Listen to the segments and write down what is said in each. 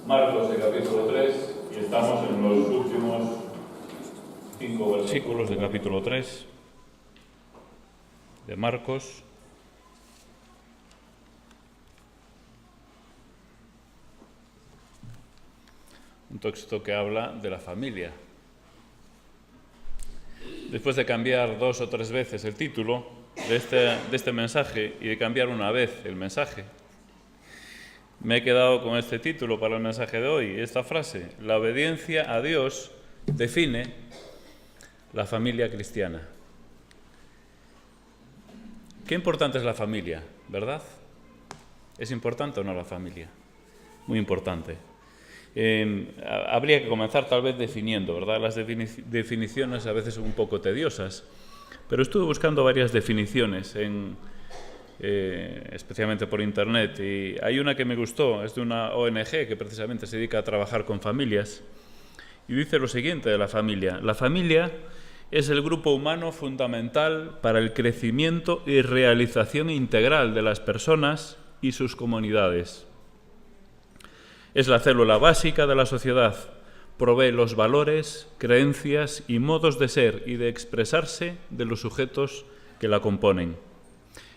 Marcos, el capítulo 3, y estamos en los últimos 5 versículos del capítulo 3 de Marcos. Un texto que habla de la familia. Después de cambiar 2 o 3 veces el título de este mensaje y de cambiar una vez el mensaje, me he quedado con este título para el mensaje de hoy, esta frase: la obediencia a Dios define la familia cristiana. Qué importante es la familia, ¿verdad? ¿Es importante o no la familia? Muy importante. Habría que comenzar tal vez definiendo, ¿verdad? Las definiciones a veces son un poco tediosas, pero estuve buscando varias definiciones, especialmente por internet, y hay una que me gustó, es de una ONG que precisamente se dedica a trabajar con familias, y dice lo siguiente de la familia: la familia es el grupo humano fundamental para el crecimiento y realización integral de las personas y sus comunidades. Es la célula básica de la sociedad, provee los valores, creencias y modos de ser y de expresarse de los sujetos que la componen.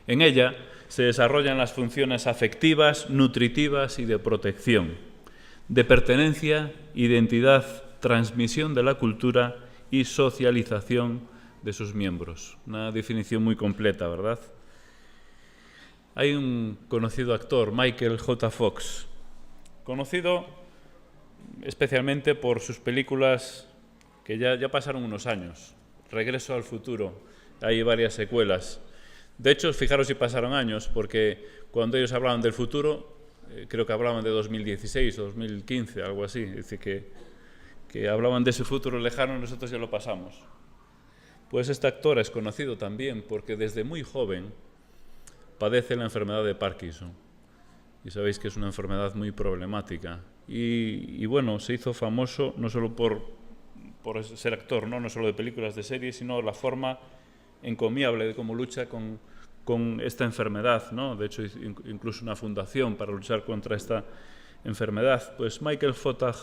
En ella se desarrollan las funciones afectivas, nutritivas y de protección, de pertenencia, identidad, transmisión de la cultura y socialización de sus miembros. Una definición muy completa, ¿verdad? Hay un conocido actor, Michael J. Fox, conocido especialmente por sus películas que ya pasaron unos años. Regreso al futuro, hay varias secuelas. De hecho, fijaros si pasaron años, porque cuando ellos hablaban del futuro, creo que hablaban de 2016 o 2015, algo así. Es decir, que hablaban de ese futuro lejano, nosotros ya lo pasamos. Pues este actor es conocido también porque desde muy joven padece la enfermedad de Parkinson. Y sabéis que es una enfermedad muy problemática. Y bueno, se hizo famoso no solo por ser actor, no solo de películas, de series, sino la forma encomiable de cómo lucha con esta enfermedad, ¿no? De hecho, incluso una fundación para luchar contra esta enfermedad. Pues Michael J.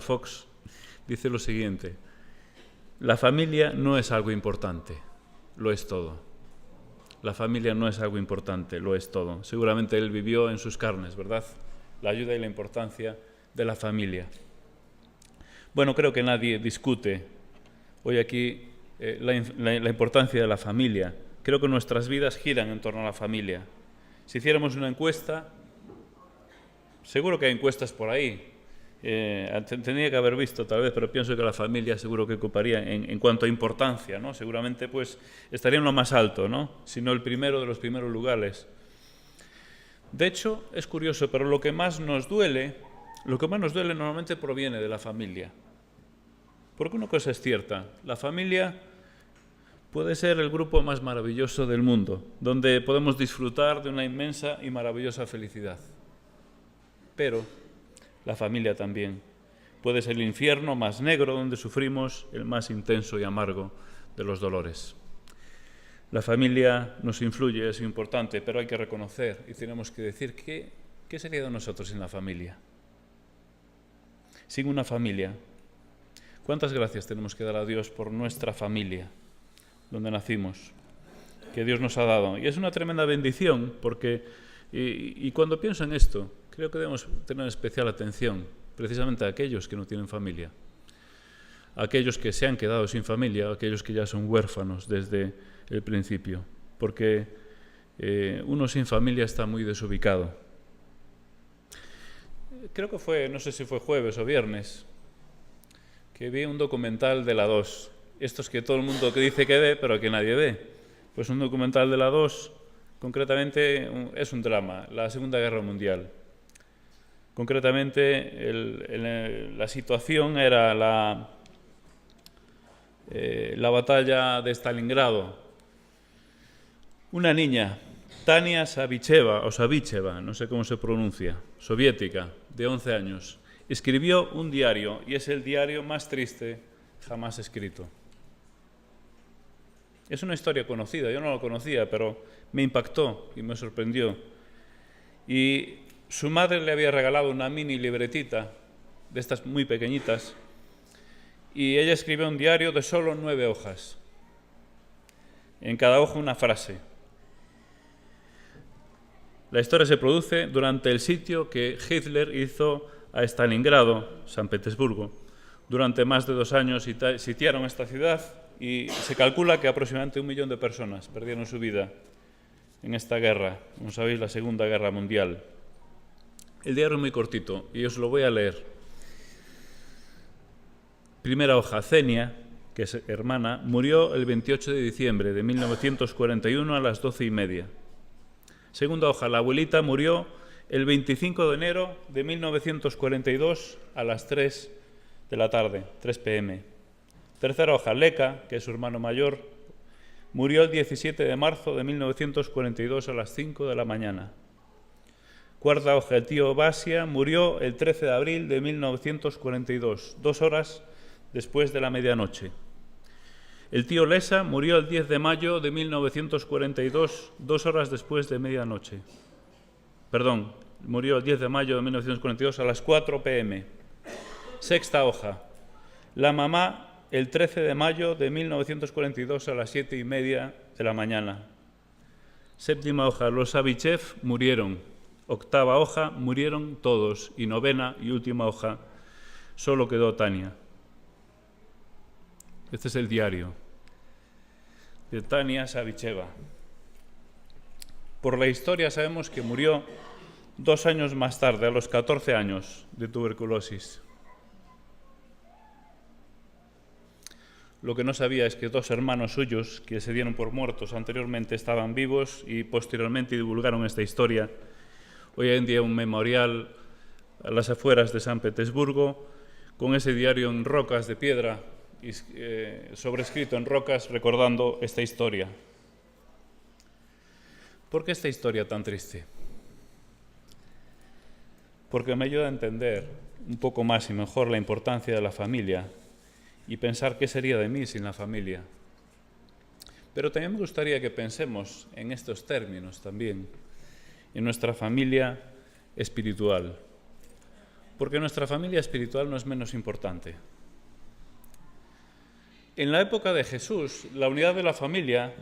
Fox dice lo siguiente: la familia no es algo importante, lo es todo. La familia no es algo importante, lo es todo. Seguramente él vivió en sus carnes, ¿verdad? La ayuda y la importancia de la familia. Bueno, creo que nadie discute hoy aquí la importancia de la familia. Creo que nuestras vidas giran en torno a la familia. Si hiciéramos una encuesta, seguro que hay encuestas por ahí. Tendría que haber visto tal vez, pero pienso que la familia seguro que ocuparía en cuanto a importancia, ¿no? Seguramente pues estaría en lo más alto, ¿no? Si no el primero de los primeros lugares. De hecho, es curioso, pero lo que más nos duele normalmente proviene de la familia. Porque una cosa es cierta: la familia puede ser el grupo más maravilloso del mundo, donde podemos disfrutar de una inmensa y maravillosa felicidad. Pero la familia también puede ser el infierno más negro, donde sufrimos el más intenso y amargo de los dolores. La familia nos influye, es importante, pero hay que reconocer y tenemos que decir ¿qué sería de nosotros sin la familia? Sin una familia. ¿Cuántas gracias tenemos que dar a Dios por nuestra familia, donde nacimos, que Dios nos ha dado? Y es una tremenda bendición, porque, y cuando pienso en esto, creo que debemos tener especial atención precisamente a aquellos que no tienen familia, a aquellos que se han quedado sin familia, a aquellos que ya son huérfanos desde el principio, porque uno sin familia está muy desubicado. Creo que fue, no sé si fue jueves o viernes, que vi un documental de la 2, estos que todo el mundo que dice que ve, pero que nadie ve. Pues un documental de la 2, concretamente es un drama, la Segunda Guerra Mundial. Concretamente, la situación era la batalla de Stalingrado. Una niña, Tania Savicheva, no sé cómo se pronuncia, soviética, de 11 años, escribió un diario, y es el diario más triste jamás escrito. Es una historia conocida, yo no la conocía, pero me impactó y me sorprendió. Y Su madre le había regalado una mini libretita, de estas muy pequeñitas, y ella escribió un diario de solo 9 hojas. En cada hoja una frase. La historia se produce durante el sitio que Hitler hizo a Stalingrado, San Petersburgo. Durante más de 2 años sitiaron esta ciudad y se calcula que aproximadamente 1 millón de personas perdieron su vida en esta guerra, como sabéis, la Segunda Guerra Mundial. El diario es muy cortito y os lo voy a leer. Primera hoja, Zenia, que es hermana, murió el 28 de diciembre de 1941 a las 12:30. Segunda hoja, la abuelita murió el 25 de enero de 1942 a las 3 de la tarde, 3 p.m. Tercera hoja, Leka, que es su hermano mayor, murió el 17 de marzo de 1942 a las 5 de la mañana. Cuarta hoja, el tío Basia murió el 13 de abril de 1942, 2 horas después de la medianoche. El tío Lesa murió el 10 de mayo de 1942, 2 horas después de medianoche. Perdón, murió el 10 de mayo de 1942 a las 4 p.m. Sexta hoja, la mamá el 13 de mayo de 1942 a las 7:30 de la mañana. Séptima hoja, los Savichev murieron. Octava hoja, murieron todos. Y novena y última hoja, solo quedó Tania. Este es el diario de Tania Savicheva. Por la historia sabemos que murió 2 años más tarde, a los 14 años, de tuberculosis. Lo que no sabía es que 2 hermanos suyos, que se dieron por muertos anteriormente, estaban vivos y posteriormente divulgaron esta historia. Hoy en día un memorial a las afueras de San Petersburgo, con ese diario en rocas de piedra, sobrescrito en rocas, recordando esta historia. ¿Por qué esta historia tan triste? Porque me ayuda a entender un poco más y mejor la importancia de la familia y pensar qué sería de mí sin la familia. Pero también me gustaría que pensemos en estos términos también, en nuestra familia espiritual. Porque nuestra familia espiritual no es menos importante. En la época de Jesús, la unidad de la familia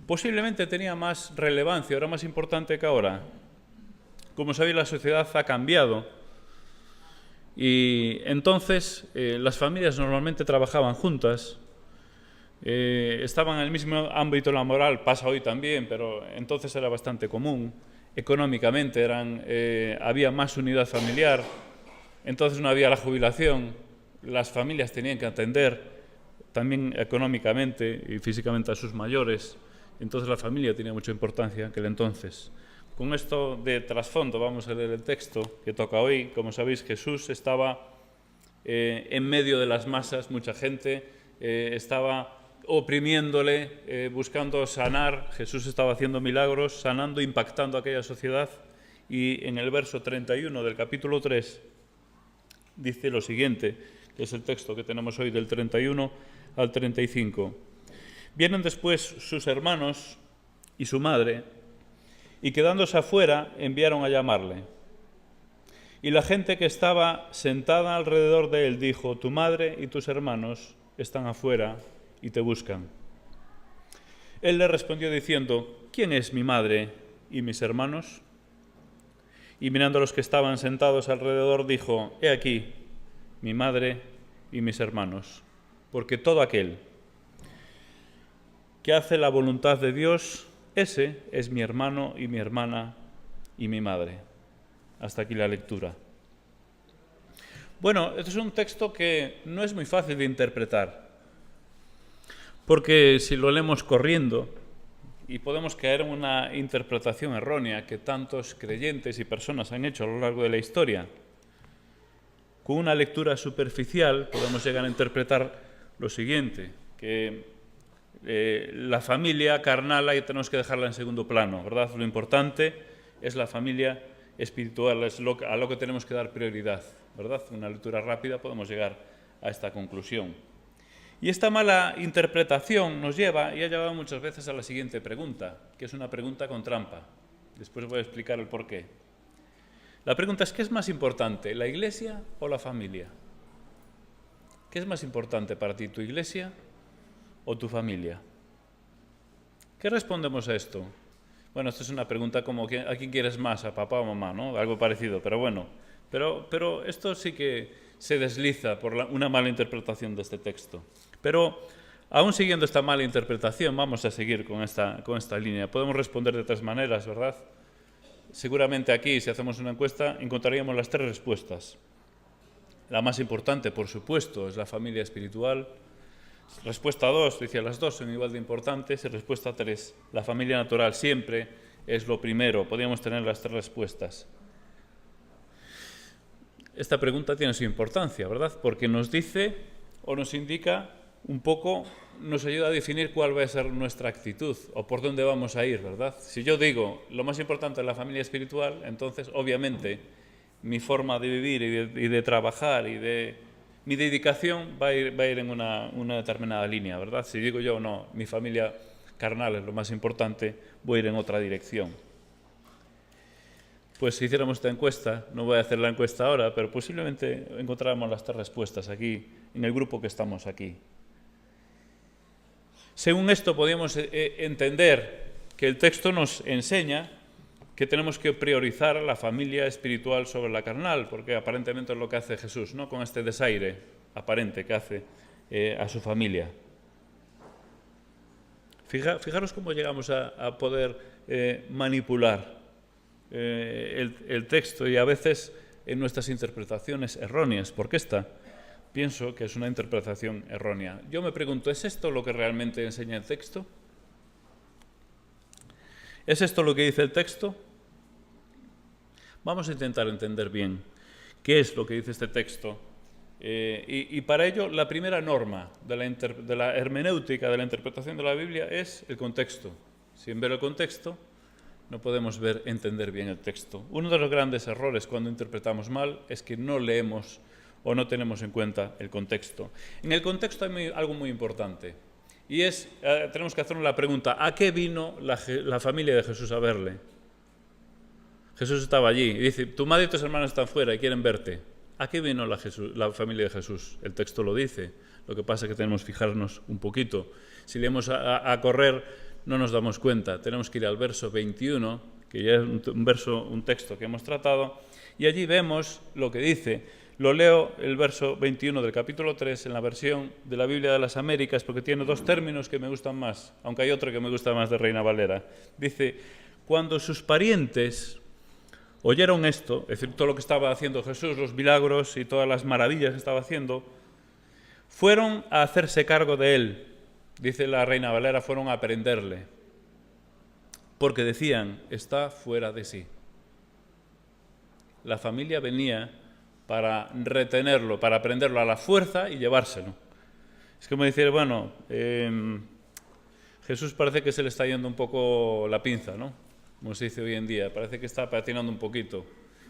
posiblemente tenía más relevancia, era más importante que ahora. Como sabéis, la sociedad ha cambiado y entonces las familias normalmente trabajaban juntas, estaban en el mismo ámbito laboral, pasa hoy también, pero entonces era bastante común. Económicamente había más unidad familiar, entonces no había la jubilación, las familias tenían que atender también económicamente y físicamente a sus mayores, entonces la familia tenía mucha importancia en aquel entonces. Con esto de trasfondo vamos a leer el texto que toca hoy. Como sabéis, Jesús estaba en medio de las masas, mucha gente estaba oprimiéndole, buscando sanar. Jesús estaba haciendo milagros, sanando, impactando a aquella sociedad. Y en el verso 31 del capítulo 3 dice lo siguiente, que es el texto que tenemos hoy del 31 al 35. Vienen después sus hermanos y su madre, y quedándose afuera enviaron a llamarle. Y la gente que estaba sentada alrededor de él dijo: tu madre y tus hermanos están afuera y te buscan. Él le respondió diciendo: ¿quién es mi madre y mis hermanos? Y mirando a los que estaban sentados alrededor dijo: he aquí mi madre y mis hermanos, porque todo aquel que hace la voluntad de Dios, ese es mi hermano y mi hermana y mi madre. Hasta aquí la lectura. Bueno, este es un texto que no es muy fácil de interpretar, porque si lo leemos corriendo, y podemos caer en una interpretación errónea que tantos creyentes y personas han hecho a lo largo de la historia. Con una lectura superficial podemos llegar a interpretar lo siguiente, que la familia carnal ahí tenemos que dejarla en segundo plano, ¿verdad? Lo importante es la familia espiritual, es a lo que tenemos que dar prioridad, ¿verdad? Una lectura rápida podemos llegar a esta conclusión. Y esta mala interpretación nos lleva, y ha llevado muchas veces, a la siguiente pregunta, que es una pregunta con trampa. Después voy a explicar el porqué. La pregunta es, ¿qué es más importante, la iglesia o la familia? ¿Qué es más importante para ti, tu iglesia o tu familia? ¿Qué respondemos a esto? Bueno, esto es una pregunta como, ¿a quién quieres más, a papá o mamá, ¿no? Algo parecido, pero bueno. Pero esto sí que se desliza por una mala interpretación de este texto. Pero aún siguiendo esta mala interpretación, vamos a seguir con esta línea. Podemos responder de tres maneras, ¿verdad? Seguramente aquí, si hacemos una encuesta, encontraríamos las tres respuestas. La más importante, por supuesto, es la familia espiritual. Respuesta 2, decía, las dos son igual de importantes. Y respuesta 3, la familia natural siempre es lo primero. Podríamos tener las tres respuestas. Esta pregunta tiene su importancia, ¿verdad? Porque nos dice o nos indica un poco, nos ayuda a definir cuál va a ser nuestra actitud o por dónde vamos a ir, ¿verdad? Si yo digo lo más importante es la familia espiritual, entonces obviamente mi forma de vivir y de trabajar y de mi dedicación va a ir en una determinada línea, ¿verdad? Si digo yo, no, mi familia carnal es lo más importante, voy a ir en otra dirección. Pues si hiciéramos esta encuesta, no voy a hacer la encuesta ahora, pero posiblemente encontráramos las tres respuestas aquí, en el grupo que estamos aquí. Según esto podemos entender que el texto nos enseña que tenemos que priorizar la familia espiritual sobre la carnal, porque aparentemente es lo que hace Jesús, ¿no? Con este desaire aparente que hace a su familia. Fijaros cómo llegamos a poder manipular el texto y a veces en nuestras interpretaciones erróneas, porque esta pienso que es una interpretación errónea. Yo me pregunto, ¿es esto lo que realmente enseña el texto? ¿Es esto lo que dice el texto? Vamos a intentar entender bien qué es lo que dice este texto. Y para ello, la primera norma de la hermenéutica, de la interpretación de la Biblia, es el contexto. Sin ver el contexto, no podemos entender bien el texto. Uno de los grandes errores cuando interpretamos mal es que no leemos o no tenemos en cuenta el contexto. En el contexto hay algo muy importante, y es, tenemos que hacernos la pregunta, ¿a qué vino la familia de Jesús a verle? Jesús estaba allí y dice, tu madre y tus hermanos están fuera y quieren verte. ¿A qué vino la familia de Jesús? El texto lo dice, lo que pasa es que tenemos que fijarnos un poquito. Si leemos a correr, no nos damos cuenta. Tenemos que ir al verso 21, que ya es un texto que hemos tratado, y allí vemos lo que dice. Lo leo el verso 21 del capítulo 3 en la versión de la Biblia de las Américas, porque tiene dos términos que me gustan más, aunque hay otro que me gusta más, de Reina Valera. Dice, cuando sus parientes oyeron esto, es decir, todo lo que estaba haciendo Jesús, los milagros y todas las maravillas que estaba haciendo, fueron a hacerse cargo de él. Dice la Reina Valera, fueron a aprenderle, porque decían, está fuera de sí. La familia venía para retenerlo, para aprenderlo a la fuerza y llevárselo. Es como decir, bueno, Jesús parece que se le está yendo un poco la pinza, ¿no? Como se dice hoy en día, parece que está patinando un poquito.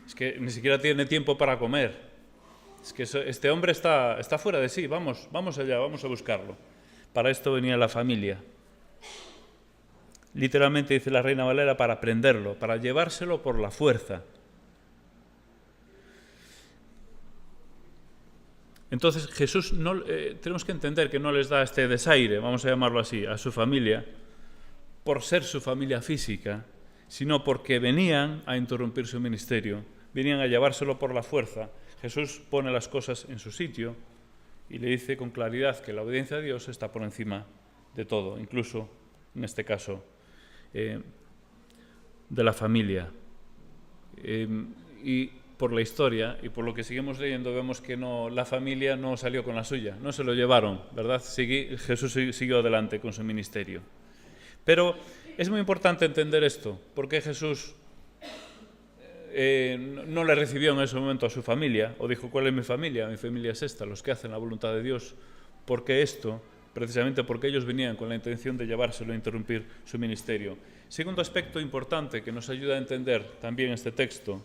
Es que ni siquiera tiene tiempo para comer. Es que este hombre está fuera de sí, vamos allá, vamos a buscarlo. Para esto venía la familia. Literalmente dice la Reina Valera, para aprenderlo, para llevárselo por la fuerza. Entonces Jesús, tenemos que entender que no les da este desaire, vamos a llamarlo así, a su familia, por ser su familia física, sino porque venían a interrumpir su ministerio, venían a llevárselo por la fuerza. Jesús pone las cosas en su sitio y le dice con claridad que la obediencia a Dios está por encima de todo, incluso, en este caso, de la familia. Y por la historia y por lo que seguimos leyendo vemos que la familia no salió con la suya, no se lo llevaron, ¿verdad? Jesús siguió adelante con su ministerio. Pero es muy importante entender esto, porque Jesús no le recibió en ese momento a su familia, o dijo, ¿cuál es mi familia? Mi familia es esta, los que hacen la voluntad de Dios, precisamente porque ellos venían con la intención de llevárselo a interrumpir su ministerio. Segundo aspecto importante que nos ayuda a entender también este texto,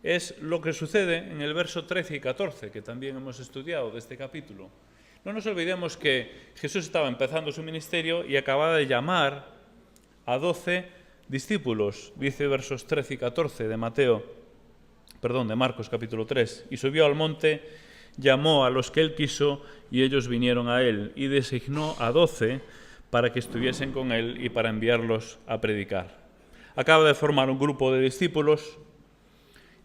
es lo que sucede en el verso 13 y 14, que también hemos estudiado de este capítulo. No nos olvidemos que Jesús estaba empezando su ministerio y acababa de llamar a 12 discípulos, dice versos 13 y 14 de Mateo de Marcos capítulo 3. Y subió al monte, llamó a los que él quiso y ellos vinieron a él, y designó a 12 para que estuviesen con él y para enviarlos a predicar. Acaba de formar un grupo de discípulos.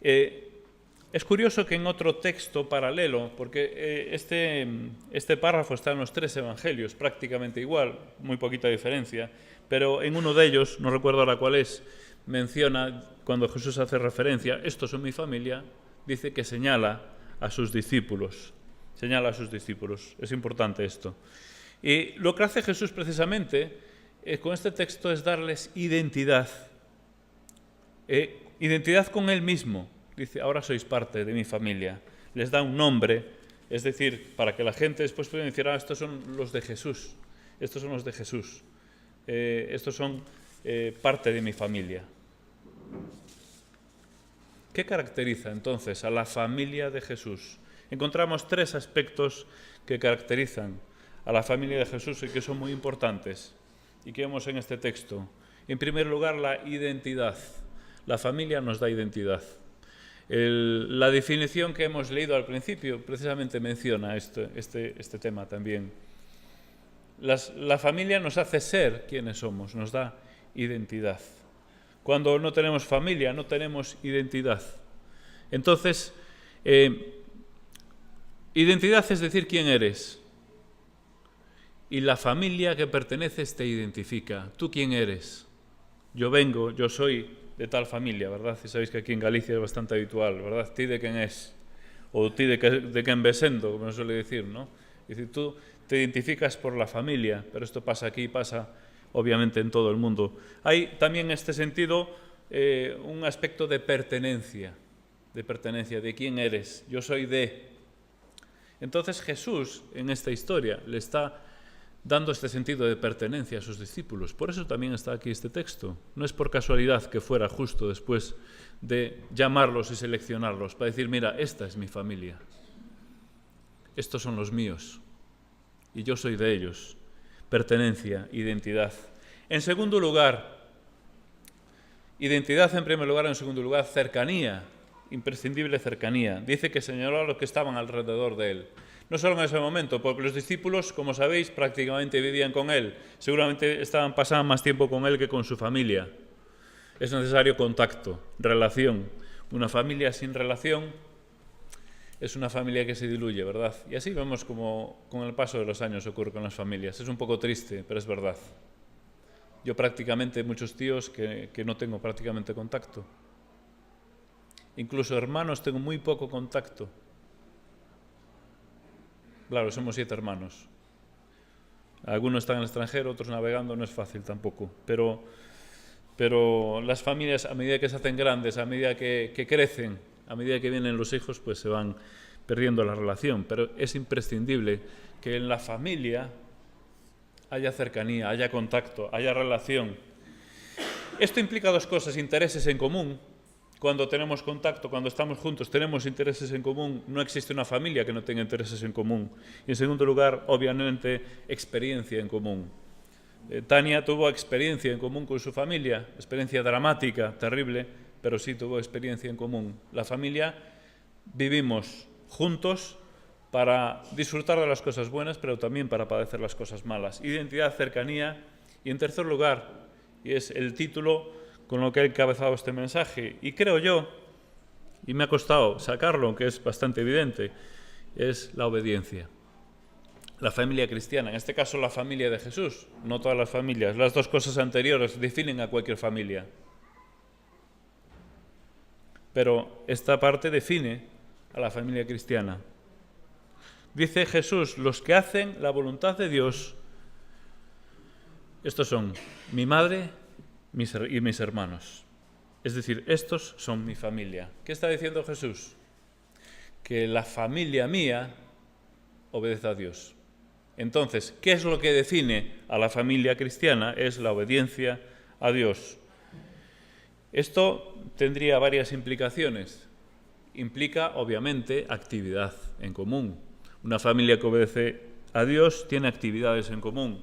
Es curioso que en otro texto paralelo, porque este párrafo está en los 3 evangelios, prácticamente igual, muy poquita diferencia, pero en uno de ellos, no recuerdo ahora cuál es, menciona, cuando Jesús hace referencia, estos son mi familia, dice que señala a sus discípulos. Señala a sus discípulos. Es importante esto. Y lo que hace Jesús precisamente con este texto es darles identidad. Identidad con Él mismo. Dice, ahora sois parte de mi familia. Les da un nombre, es decir, para que la gente después pueda decir, estos son los de Jesús. Estos son los de Jesús. Estos son parte de mi familia. ¿Qué caracteriza entonces a la familia de Jesús? Encontramos 3 aspectos que caracterizan a la familia de Jesús y que son muy importantes y que vemos en este texto. En primer lugar, la identidad. La familia nos da identidad. La definición que hemos leído al principio precisamente menciona este tema también. La familia nos hace ser quienes somos, nos da identidad. Cuando no tenemos familia, no tenemos identidad. Entonces, identidad es decir quién eres. Y la familia que perteneces te identifica. ¿Tú quién eres? Yo soy de tal familia, ¿verdad? Y sabéis que aquí en Galicia es bastante habitual, ¿verdad? ¿Ti de quién es? O ti de quién besendo, como se suele decir, ¿no? Es decir, tú te identificas por la familia, pero esto pasa aquí, pasa obviamente en todo el mundo. Hay también en este sentido un aspecto de pertenencia, de quién eres. Yo soy de. Entonces Jesús en esta historia le está dando este sentido de pertenencia a sus discípulos. Por eso también está aquí este texto. No es por casualidad que fuera justo después de llamarlos y seleccionarlos, para decir, mira, esta es mi familia. Estos son los míos. Y yo soy de ellos. Pertenencia, identidad. En segundo lugar, identidad en primer lugar, en segundo lugar, cercanía, imprescindible cercanía. Dice que señaló a los que estaban alrededor de él. No solo en ese momento, porque los discípulos, como sabéis, prácticamente vivían con él. Seguramente pasaban más tiempo con él que con su familia. Es necesario contacto, relación. Una familia sin relación es una familia que se diluye, ¿verdad? Y así vemos como con el paso de los años ocurre con las familias. Es un poco triste, pero es verdad. Yo prácticamente, muchos tíos que no tengo prácticamente contacto. Incluso hermanos tengo muy poco contacto. Claro, somos 7 hermanos. Algunos están en el extranjero, otros navegando, no es fácil tampoco. Pero las familias, a medida que se hacen grandes, a medida que crecen, a medida que vienen los hijos, pues se van perdiendo la relación. Pero es imprescindible que en la familia haya cercanía, haya contacto, haya relación. Esto implica 2 cosas, intereses en común. Cuando tenemos contacto, cuando estamos juntos, tenemos intereses en común. No existe una familia que no tenga intereses en común. Y en segundo lugar, obviamente, experiencia en común. Tania tuvo experiencia en común con su familia, experiencia dramática, terrible, pero sí tuvo experiencia en común. La familia vivimos juntos para disfrutar de las cosas buenas, pero también para padecer las cosas malas. Identidad, cercanía y, en tercer lugar, y es el título con lo que he encabezado este mensaje, y creo yo, y me ha costado sacarlo, aunque es bastante evidente, es la obediencia. La familia cristiana, en este caso la familia de Jesús, no todas las familias. Las 2 cosas anteriores definen a cualquier familia. Pero esta parte define a la familia cristiana. Dice Jesús, los que hacen la voluntad de Dios, estos son mi madre y mis hermanos. Es decir, estos son mi familia. ¿Qué está diciendo Jesús? Que la familia mía obedece a Dios. Entonces, ¿qué es lo que define a la familia cristiana? Es la obediencia a Dios. Esto tendría varias implicaciones. Implica, obviamente, actividad en común. Una familia que obedece a Dios tiene actividades en común.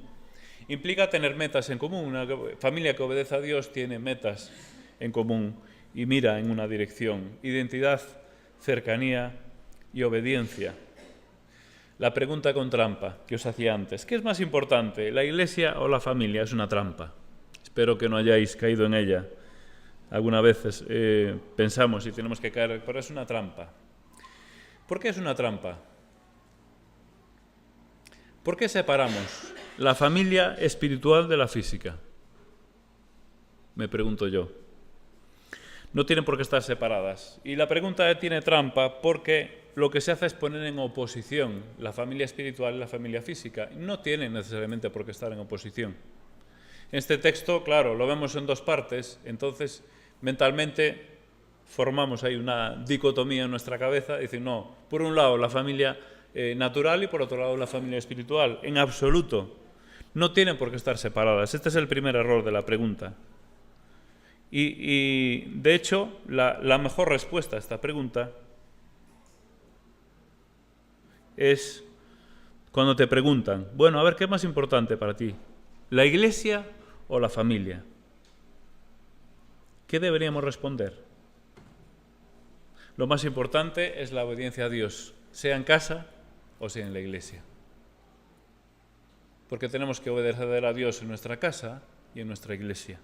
Implica tener metas en común. Una familia que obedece a Dios tiene metas en común. y mira en una dirección. Identidad, cercanía y obediencia. La pregunta con trampa que os hacía antes. ¿Qué es más importante, la Iglesia o la familia? Es una trampa. Espero que no hayáis caído en ella. Algunas veces pensamos si tenemos que caer, pero es una trampa. ¿Por qué es una trampa? ¿Por qué separamos la familia espiritual de la física? Me pregunto yo. No tienen por qué estar separadas. Y la pregunta tiene trampa porque lo que se hace es poner en oposición la familia espiritual y la familia física. No tienen necesariamente por qué estar en oposición. En este texto, claro, lo vemos en dos partes, entonces mentalmente formamos ahí una dicotomía en nuestra cabeza, dicen, no, por un lado la familia natural y por otro lado la familia espiritual. En absoluto, no tienen por qué estar separadas. Este es el primer error de la pregunta. Y de hecho, la mejor respuesta a esta pregunta es cuando te preguntan, bueno, a ver, ¿qué es más importante para ti? ¿La Iglesia o la familia? ¿Qué deberíamos responder? Lo más importante es la obediencia a Dios, sea en casa o sea en la Iglesia. Porque tenemos que obedecer a Dios en nuestra casa y en nuestra Iglesia.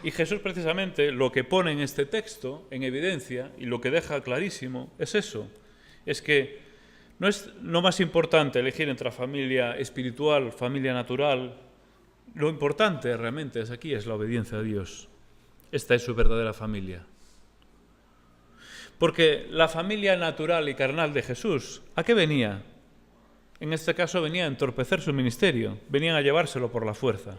Y Jesús precisamente lo que pone en este texto en evidencia y lo que deja clarísimo es eso, es que no es lo más importante elegir entre familia espiritual, familia natural. Lo importante realmente es la obediencia a Dios. Esta es su verdadera familia. Porque la familia natural y carnal de Jesús, ¿a qué venía? En este caso venía a entorpecer su ministerio, venían a llevárselo por la fuerza.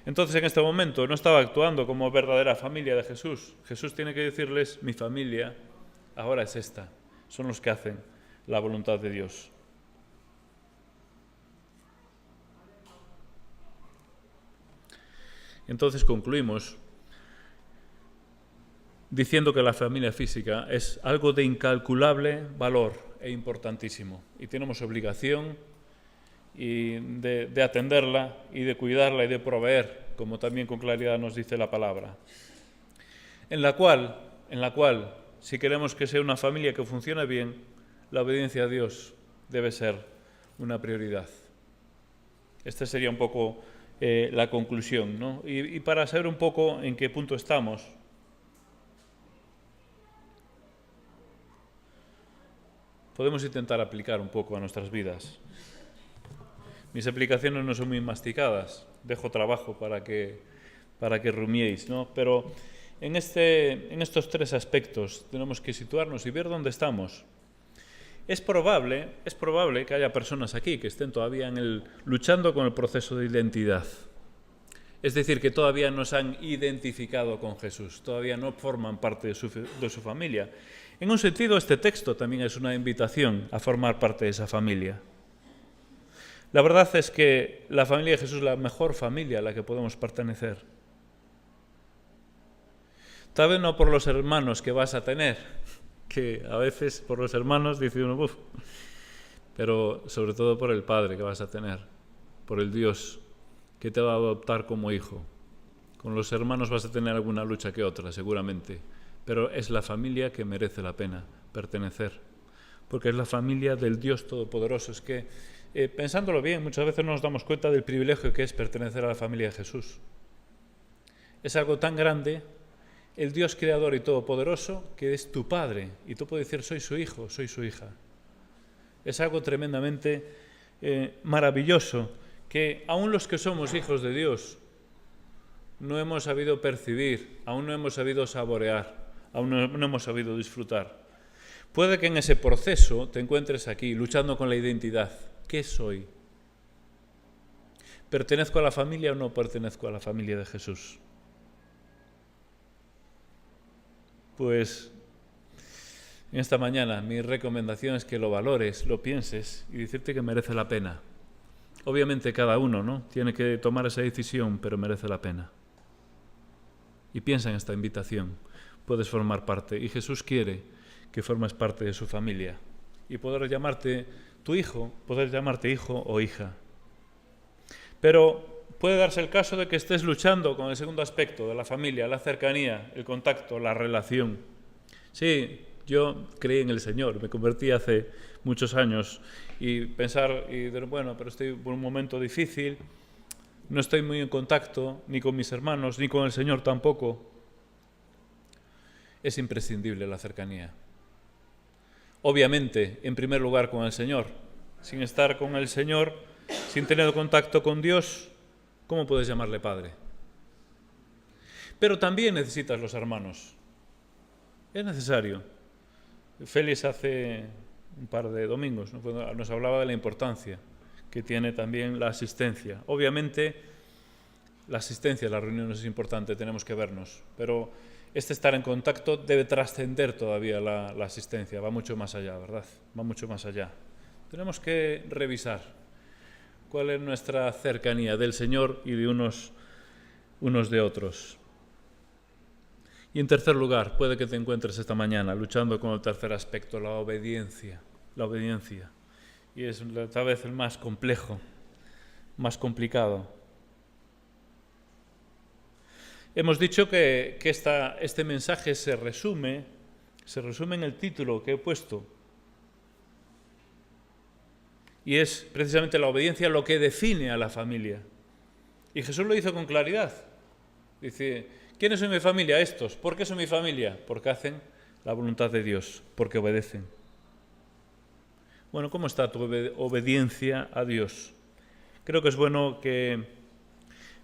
Entonces en este momento no estaba actuando como verdadera familia de Jesús. Jesús tiene que decirles, mi familia ahora es esta, son los que hacen la voluntad de Dios. Entonces concluimos diciendo que la familia física es algo de incalculable valor e importantísimo y tenemos obligación de atenderla y de cuidarla y de proveer, como también con claridad nos dice la palabra, en la cual, si queremos que sea una familia que funcione bien, la obediencia a Dios debe ser una prioridad. Esta sería un poco la conclusión, ¿no? Y para saber un poco en qué punto estamos, podemos intentar aplicar un poco a nuestras vidas. Mis aplicaciones no son muy masticadas, dejo trabajo para que rumiéis, ¿no? Pero en estos tres aspectos tenemos que situarnos y ver dónde estamos. Es probable que haya personas aquí que estén todavía luchando con el proceso de identidad. Es decir, que todavía no se han identificado con Jesús, todavía no forman parte de su familia. En un sentido, este texto también es una invitación a formar parte de esa familia. La verdad es que la familia de Jesús es la mejor familia a la que podemos pertenecer. Tal vez no por los hermanos que vas a tener, que a veces por los hermanos dice uno, uff, pero sobre todo por el Padre que vas a tener, por el Dios que te va a adoptar como hijo. Con los hermanos vas a tener alguna lucha que otra, seguramente, pero es la familia que merece la pena pertenecer, porque es la familia del Dios Todopoderoso. Es que, pensándolo bien, muchas veces no nos damos cuenta del privilegio que es pertenecer a la familia de Jesús. Es algo tan grande, el Dios creador y todopoderoso, que es tu Padre, y tú puedes decir, soy su hijo, soy su hija. Es algo tremendamente maravilloso, que aún los que somos hijos de Dios no hemos sabido percibir, aún no hemos sabido saborear, aún no hemos sabido disfrutar. Puede que en ese proceso te encuentres aquí, luchando con la identidad. ¿Qué soy? ¿Pertenezco a la familia o no pertenezco a la familia de Jesús? Pues en esta mañana mi recomendación es que lo valores, lo pienses y decirte que merece la pena. Obviamente cada uno, ¿no?, tiene que tomar esa decisión, pero merece la pena. Y piensa en esta invitación. Puedes formar parte y Jesús quiere que formes parte de su familia y poder llamarte tu hijo, poder llamarte hijo o hija. Pero puede darse el caso de que estés luchando con el segundo aspecto de la familia, la cercanía, el contacto, la relación. Sí, yo creí en el Señor, me convertí hace muchos años y bueno, pero estoy por un momento difícil, no estoy muy en contacto ni con mis hermanos, ni con el Señor tampoco. Es imprescindible la cercanía. Obviamente, en primer lugar con el Señor. Sin estar con el Señor, sin tener contacto con Dios, ¿cómo puedes llamarle Padre? Pero también necesitas los hermanos. Es necesario. Félix hace un par de domingos nos hablaba de la importancia que tiene también la asistencia. Obviamente, la asistencia a las reuniones es importante, tenemos que vernos, pero este estar en contacto debe trascender todavía la asistencia, va mucho más allá, ¿verdad? Va mucho más allá. Tenemos que revisar cuál es nuestra cercanía del Señor y de unos de otros. Y en tercer lugar, puede que te encuentres esta mañana luchando con el tercer aspecto, la obediencia. La obediencia. Y es tal vez el más complejo, más complicado. Hemos dicho que este mensaje se resume en el título que he puesto. Y es precisamente la obediencia lo que define a la familia. Y Jesús lo hizo con claridad. Dice, ¿quiénes son mi familia? Estos. ¿Por qué son mi familia? Porque hacen la voluntad de Dios, porque obedecen. Bueno, ¿cómo está tu obediencia a Dios? Creo que es bueno que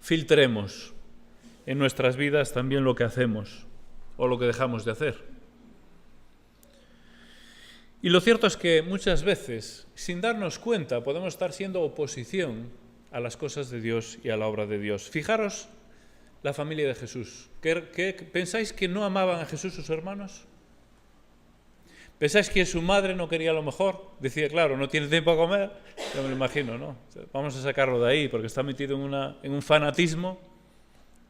filtremos en nuestras vidas también lo que hacemos o lo que dejamos de hacer. Y lo cierto es que muchas veces, sin darnos cuenta, podemos estar siendo oposición a las cosas de Dios y a la obra de Dios. Fijaros la familia de Jesús. ¿Pensáis que no amaban a Jesús sus hermanos? ¿Pensáis que su madre no quería lo mejor? Decía, claro, no tiene tiempo a comer. Yo me lo imagino, ¿no? Vamos a sacarlo de ahí porque está metido en un fanatismo.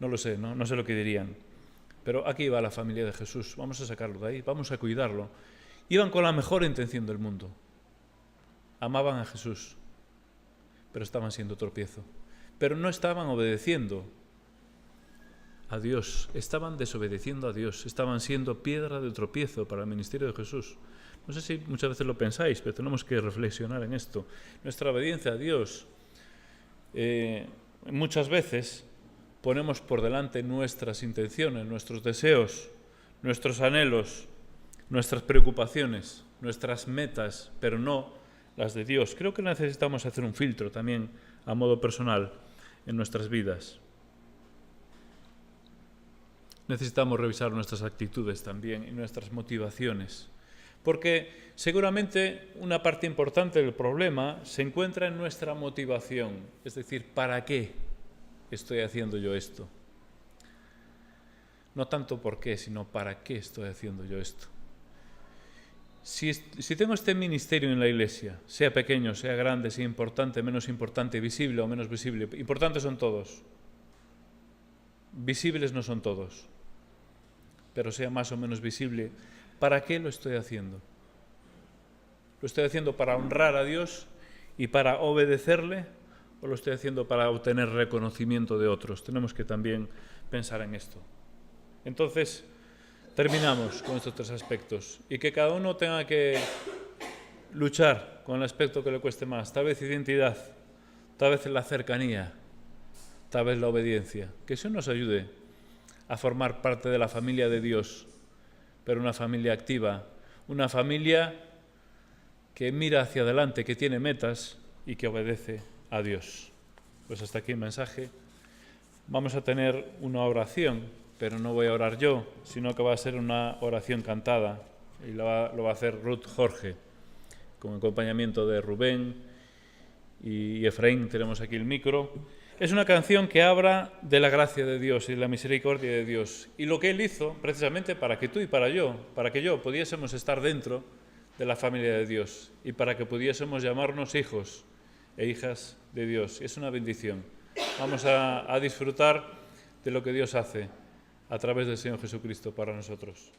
No lo sé, no sé lo que dirían. Pero aquí va la familia de Jesús. Vamos a sacarlo de ahí, vamos a cuidarlo. Iban con la mejor intención del mundo. Amaban a Jesús, pero estaban siendo tropiezo. Pero no estaban obedeciendo a Dios, estaban desobedeciendo a Dios, estaban siendo piedra de tropiezo para el ministerio de Jesús. No sé si muchas veces lo pensáis, pero tenemos que reflexionar en esto. Nuestra obediencia a Dios, muchas veces ponemos por delante nuestras intenciones, nuestros deseos, nuestros anhelos, nuestras preocupaciones, nuestras metas, pero no las de Dios. Creo que necesitamos hacer un filtro también a modo personal en nuestras vidas. Necesitamos revisar nuestras actitudes también y nuestras motivaciones, porque seguramente una parte importante del problema se encuentra en nuestra motivación, es decir, ¿para qué estoy haciendo yo esto? No tanto por qué, sino ¿para qué estoy haciendo yo esto? Si tengo este ministerio en la Iglesia, sea pequeño, sea grande, sea importante, menos importante, visible o menos visible, importantes son todos, visibles no son todos, pero sea más o menos visible, ¿para qué lo estoy haciendo? ¿Lo estoy haciendo para honrar a Dios y para obedecerle? ¿O lo estoy haciendo para obtener reconocimiento de otros? Tenemos que también pensar en esto. Entonces, terminamos con estos tres aspectos y que cada uno tenga que luchar con el aspecto que le cueste más. Tal vez identidad, tal vez la cercanía, tal vez la obediencia. Que eso nos ayude a formar parte de la familia de Dios, pero una familia activa, una familia que mira hacia adelante, que tiene metas y que obedece a Dios. Pues hasta aquí el mensaje. Vamos a tener una oración, pero no voy a orar yo, sino que va a ser una oración cantada y lo va a hacer Ruth Jorge, con acompañamiento de Rubén y Efraín. Tenemos aquí el micro. Es una canción que habla de la gracia de Dios y de la misericordia de Dios y lo que Él hizo precisamente para que tú y para que yo pudiésemos estar dentro de la familia de Dios y para que pudiésemos llamarnos hijos e hijas de Dios. Es una bendición. Vamos a disfrutar de lo que Dios hace a través del Señor Jesucristo para nosotros.